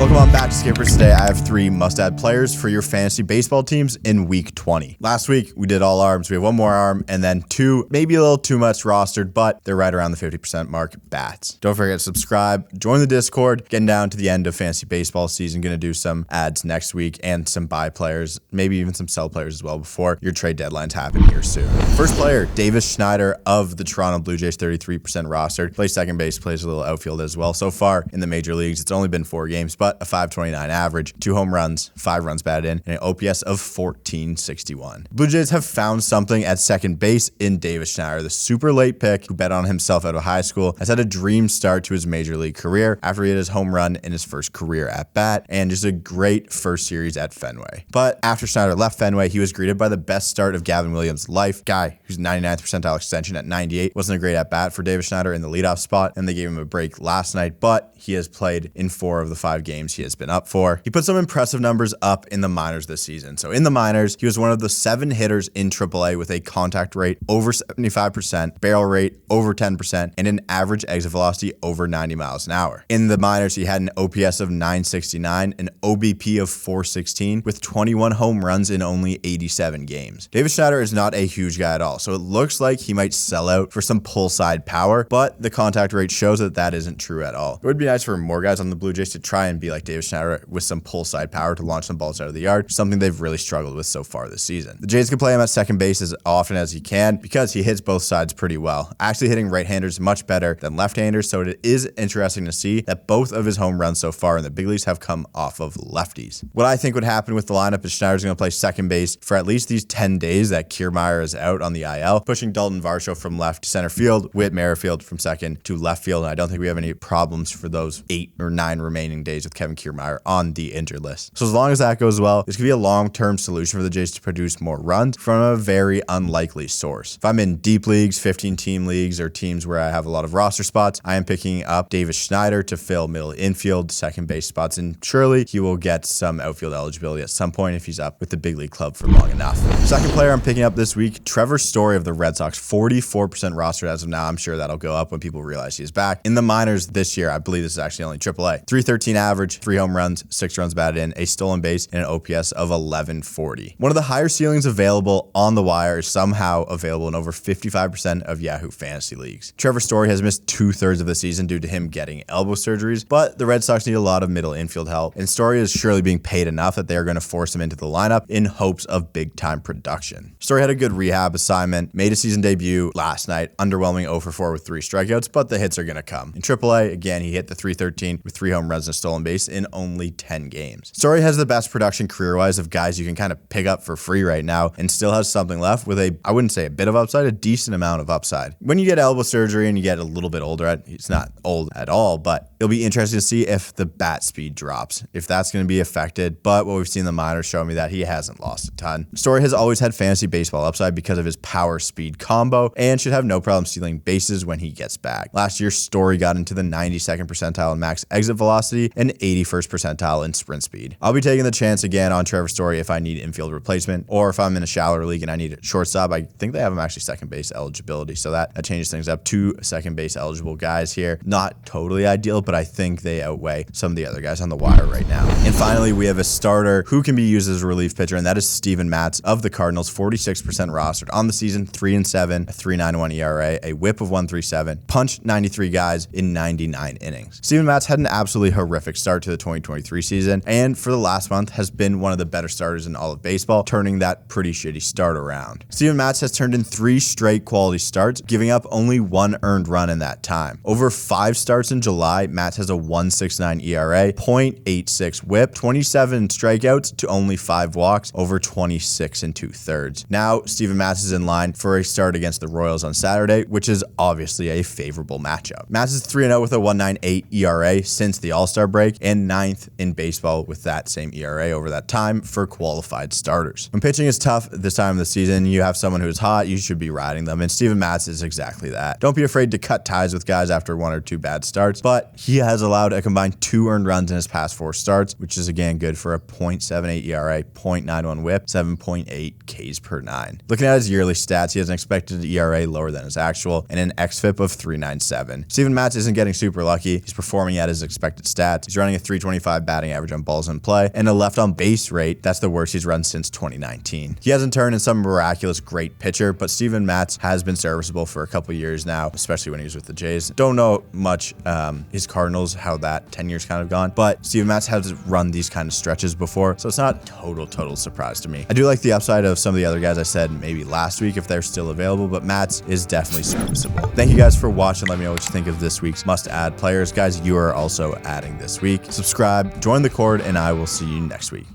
Welcome on back to Skippers. Today I have 3 must-add players for your fantasy baseball teams in week 20. Last week we did all arms. We have 1 more arm and then 2, maybe a little too much rostered, but they're right around the 50% mark, bats. Don't forget to subscribe, join the Discord. Getting down to the end of fantasy baseball season, gonna do some ads next week and some buy players, maybe even some sell players as well before your trade deadlines happen here soon. First player, Davis Schneider of the Toronto Blue Jays, 33% rostered. Plays second base, plays a little outfield as well. So far in the major leagues, it's only been 4 games, but a 5.29 average, 2 home runs, 5 runs batted in, and an OPS of 1461. Blue Jays have found something at second base in Davis Schneider, the super late pick who bet on himself out of high school, has had a dream start to his major league career after he hit his home run in his first career at bat, and just a great first series at Fenway. But after Schneider left Fenway, he was greeted by the best start of Gavin Williams' life, guy who's 99th percentile extension at 98. Wasn't a great at bat for Davis Schneider in the leadoff spot, and they gave him a break last night, but he has played in 4 of the 5 games he has been up for. He put some impressive numbers up in the minors this season. So in the minors, he was one of the 7 hitters in AAA with a contact rate over 75%, barrel rate over 10%, and an average exit velocity over 90 miles an hour. In the minors, he had an OPS of 969, an OBP of 416, with 21 home runs in only 87 games. Davis Schneider is not a huge guy at all, so it looks like he might sell out for some pull side power, but the contact rate shows that that isn't true at all. It would be nice for more guys on the Blue Jays to try and be like Davis Schneider with some pull side power to launch some balls out of the yard, something they've really struggled with so far this season. The Jays can play him at second base as often as he can because he hits both sides pretty well, actually hitting right-handers much better than left-handers, so it is interesting to see that both of his home runs so far in the big leagues have come off of lefties. What I think would happen with the lineup is Schneider's going to play second base for at least these 10 days that Kiermaier is out on the IL, pushing Dalton Varsho from left to center field, Whit Merrifield from second to left field, and I don't think we have any problems for those 8 or 9 remaining days with Kevin Kiermaier on the injured list. So as long as that goes well, this could be a long-term solution for the Jays to produce more runs from a very unlikely source. If I'm in deep leagues, 15-team leagues, or teams where I have a lot of roster spots, I am picking up Davis Schneider to fill middle infield, second base spots, and surely he will get some outfield eligibility at some point if he's up with the big league club for long enough. Second player I'm picking up this week, Trevor Story of the Red Sox, 44% rostered as of now. I'm sure that'll go up when people realize he's back. In the minors this year, I believe this is actually only AAA. 313 average, 3 home runs, 6 runs batted in, a stolen base, and an OPS of 1140. One of the higher ceilings available on the wire is somehow available in over 55% of Yahoo fantasy leagues. Trevor Story has missed 2/3 of the season due to him getting elbow surgeries, but the Red Sox need a lot of middle infield help, and Story is surely being paid enough that they are going to force him into the lineup in hopes of big-time production. Story had a good rehab assignment, made a season debut last night, underwhelming 0 for 4 with 3 strikeouts, but the hits are going to come. In AAA, again, he hit the 313 with 3 home runs and a stolen base in only 10 games. Story has the best production career-wise of guys you can kind of pick up for free right now and still has something left with I wouldn't say a bit of upside, a decent amount of upside. When you get elbow surgery and you get a little bit older, he's not old at all, but it'll be interesting to see if the bat speed drops, if that's going to be affected, but what we've seen in the minors show me that he hasn't lost a ton. Story has always had fantasy baseball upside because of his power speed combo and should have no problem stealing bases when he gets back. Last year, Story got into the 92nd percentile in max exit velocity and 81st percentile in sprint speed. I'll be taking the chance again on Trevor Story if I need infield replacement, or if I'm in a shallower league and I need a shortstop. I think they have him actually second base eligibility, so that changes things up. 2 second base eligible guys here. Not totally ideal, but I think they outweigh some of the other guys on the wire right now. And finally, we have a starter who can be used as a relief pitcher, and that is Steven Matz of the Cardinals, 46% rostered on the season, 3-7, a 3.91 ERA, a whip of 137, punched 93 guys in 99 innings. Steven Matz had an absolutely horrific start to the 2023 season, and for the last month has been one of the better starters in all of baseball, turning that pretty shitty start around. Steven Matz has turned in 3 straight quality starts, giving up only 1 earned run in that time. Over 5 starts in July, Matz has a 1.69 ERA, 0.86 whip, 27 strikeouts to only 5 walks, over 26 2/3. Now, Steven Matz is in line for a start against the Royals on Saturday, which is obviously a favorable matchup. Matz is 3-0 with a 1.98 ERA since the All-Star break, and 9th in baseball with that same ERA over that time for qualified starters. When pitching is tough this time of the season, you have someone who's hot, you should be riding them, and Steven Matz is exactly that. Don't be afraid to cut ties with guys after 1 or 2 bad starts, but he has allowed a combined 2 earned runs in his past 4 starts, which is again good for a 0.78 ERA, 0.91 whip, 7.8 Ks per 9. Looking at his yearly stats, he has an expected ERA lower than his actual and an xFIP of 3.97. Steven Matz isn't getting super lucky. He's performing at his expected stats. He's running a 325 batting average on balls in play, and a left on base rate that's the worst he's run since 2019. He hasn't turned into some miraculous great pitcher, but Steven Matz has been serviceable for a couple years now, especially when he was with the Jays. Don't know much his Cardinals, how that 10 years kind of gone, but Steven Matz has run these kind of stretches before, so it's not a total surprise to me. I do like the upside of some of the other guys I said maybe last week if they're still available, but Matz is definitely serviceable. Thank you guys for watching. Let me know what you think of this week's must-add players. Guys, you are also adding this week. Subscribe, join the Cord, and I will see you next week.